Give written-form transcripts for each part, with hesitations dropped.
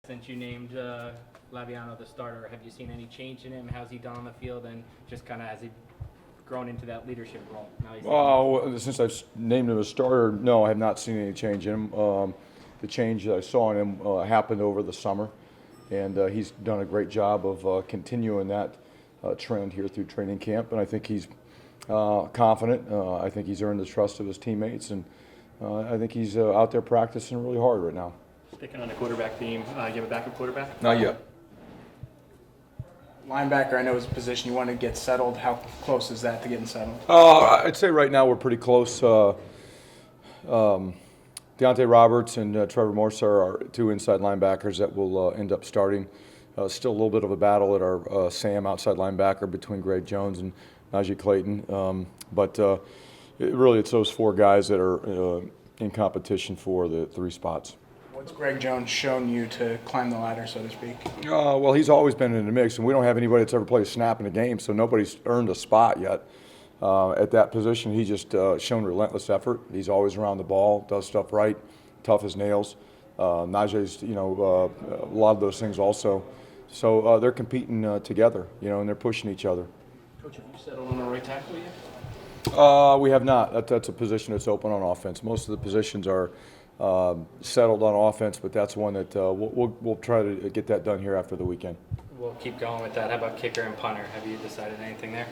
Since you named Laviano the starter, have you seen any change in him? How's he done on the field, and just kind of has he grown into that leadership role? Now he's Well, since I've named him a starter, no, I have not seen any change in him. The change that I saw in him happened over the summer, and he's done a great job of continuing that trend here through training camp. And I think he's confident. I think he's earned the trust of his teammates, and I think he's out there practicing really hard right now. Sticking on the quarterback theme, you have a backup quarterback? Not yet. Linebacker, I know, is a position you want to get settled. How close is that to getting settled? I'd say right now we're pretty close. Deontay Roberts and Trevor Morse are our two inside linebackers that will end up starting. Still a little bit of a battle at our Sam outside linebacker between Greg Jones and Najee Clayton. But it's those four guys that are in competition for the three spots. What's Greg Jones shown you to climb the ladder, so to speak? Well, he's always been in the mix, and we don't have anybody that's ever played a snap in a game, so nobody's earned a spot yet. At that position, he's just shown relentless effort. He's always around the ball, does stuff right, tough as nails. Najee's, a lot of those things also. So they're competing together, and they're pushing each other. Coach, have you settled on a right tackle yet? We have not. That's a position that's open on offense. Most of the positions are settled on offense, but that's one that we'll try to get that done here after the weekend. We'll keep going with that. How about kicker and punter? Have you decided anything there?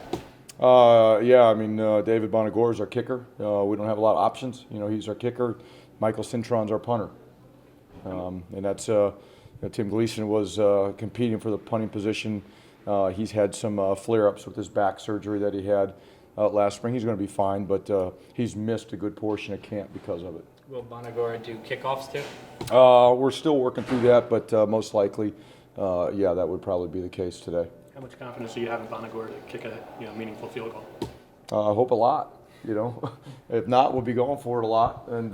David Bonagor is our kicker. We don't have a lot of options. He's our kicker. Michael Cintron's our punter. And that's Tim Gleason was competing for the punting position. He's had some flare-ups with his back surgery that he had last spring. He's going to be fine, but he's missed a good portion of camp because of it. Will Bonagor do kickoffs too? We're still working through that, but most likely, that would probably be the case today. How much confidence do you have in Bonagor to kick a meaningful field goal? I hope a lot. If not, we'll be going for it a lot, and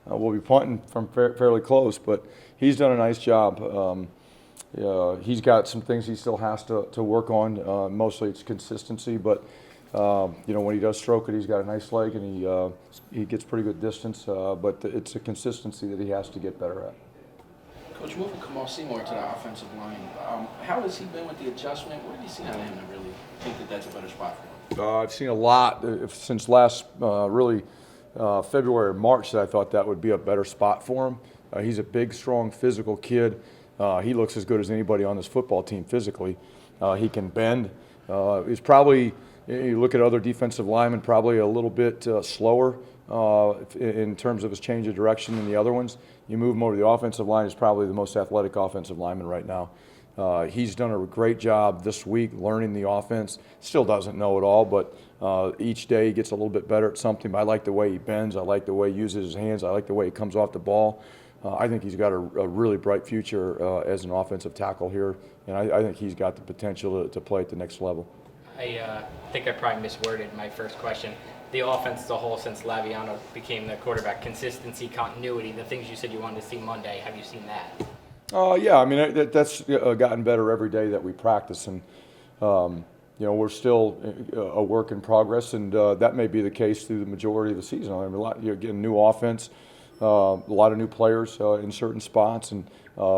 we'll be punting from fairly close. But he's done a nice job. He's got some things he still has to work on. Mostly it's consistency, but when he does stroke it, he's got a nice leg, and he gets pretty good distance. But it's a consistency that he has to get better at. Coach, moving Kamal Seymour to the offensive line, how has he been with the adjustment? What have you seen out of him to really think that that's a better spot for him? I've seen a lot since last February or March that I thought that would be a better spot for him. He's a big, strong, physical kid. He looks as good as anybody on this football team physically. He can bend. He's probably, you look at other defensive linemen, probably a little bit slower in terms of his change of direction than the other ones. You move him over to the offensive line, he's probably the most athletic offensive lineman right now. He's done a great job this week learning the offense. Still doesn't know it all, but each day he gets a little bit better at something. I like the way he bends. I like the way he uses his hands. I like the way he comes off the ball. I think he's got a really bright future as an offensive tackle here, and I think he's got the potential to play at the next level. I think I probably misworded my first question. The offense as a whole since Laviano became the quarterback, consistency, continuity, the things you said you wanted to see Monday, have you seen that? That's gotten better every day that we practice, and we're still a work in progress, and that may be the case through the majority of the season. You're getting new offense, a lot of new players in certain spots, and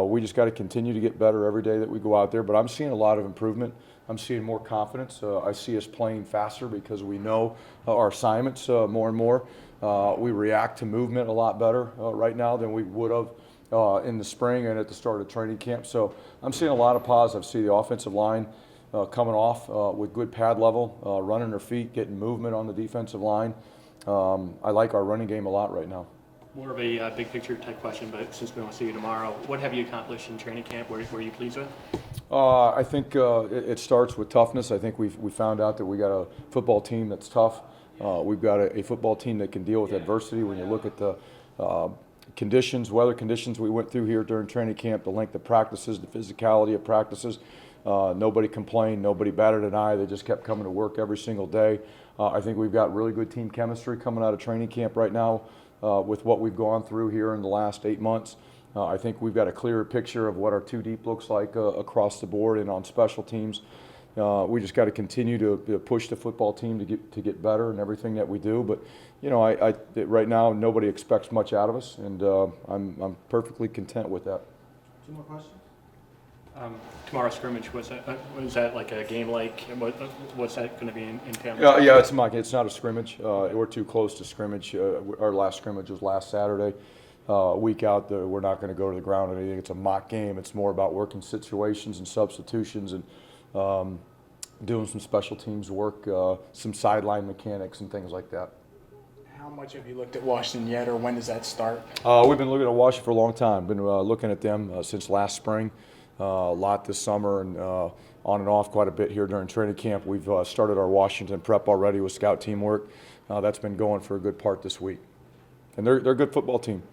we just got to continue to get better every day that we go out there. But I'm seeing a lot of improvement. I'm seeing more confidence. I see us playing faster because we know our assignments more and more. We react to movement a lot better right now than we would have in the spring and at the start of training camp. So I'm seeing a lot of positives. I see the offensive line coming off with good pad level, running their feet, getting movement on the defensive line. I like our running game a lot right now. More of a big picture type question, but since we won't see you tomorrow, what have you accomplished in training camp? Were you pleased with? I think it starts with toughness. I think we found out that we got a football team that's tough. We've got a football team that can deal with adversity. When you look at the weather conditions we went through here during training camp, the length of practices, the physicality of practices, nobody complained, nobody batted an eye. They just kept coming to work every single day. I think we've got really good team chemistry coming out of training camp right now with what we've gone through here in the last 8 months. I think we've got a clearer picture of what our two deep looks like across the board and on special teams. We just got to continue to push the football team to get better in everything that we do. But right now nobody expects much out of us, and I'm perfectly content with that. Two more questions? Tomorrow's scrimmage, was that like a game like, what's that going to be entailed? Yeah, it's not a scrimmage. We're too close to scrimmage. Our last scrimmage was last Saturday. A week out, we're not going to go to the ground or anything. It's a mock game. It's more about working situations and substitutions and doing some special teams work, some sideline mechanics and things like that. How much have you looked at Washington yet, or when does that start? We've been looking at Washington for a long time. Been looking at them since last spring. A lot this summer and on and off quite a bit here during training camp. We've started our Washington prep already with scout teamwork. That's been going for a good part this week. And they're a good football team.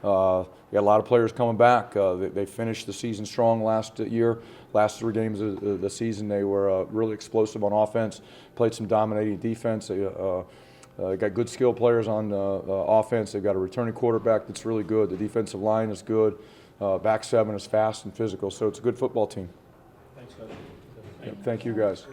We got a lot of players coming back. They finished the season strong last year. Last 3 games of the season, they were really explosive on offense, played some dominating defense. They got good skill players on offense. They've got a returning quarterback that's really good. The defensive line is good. Back 7 is fast and physical, so it's a good football team. Thanks, Coach. Thank you, guys.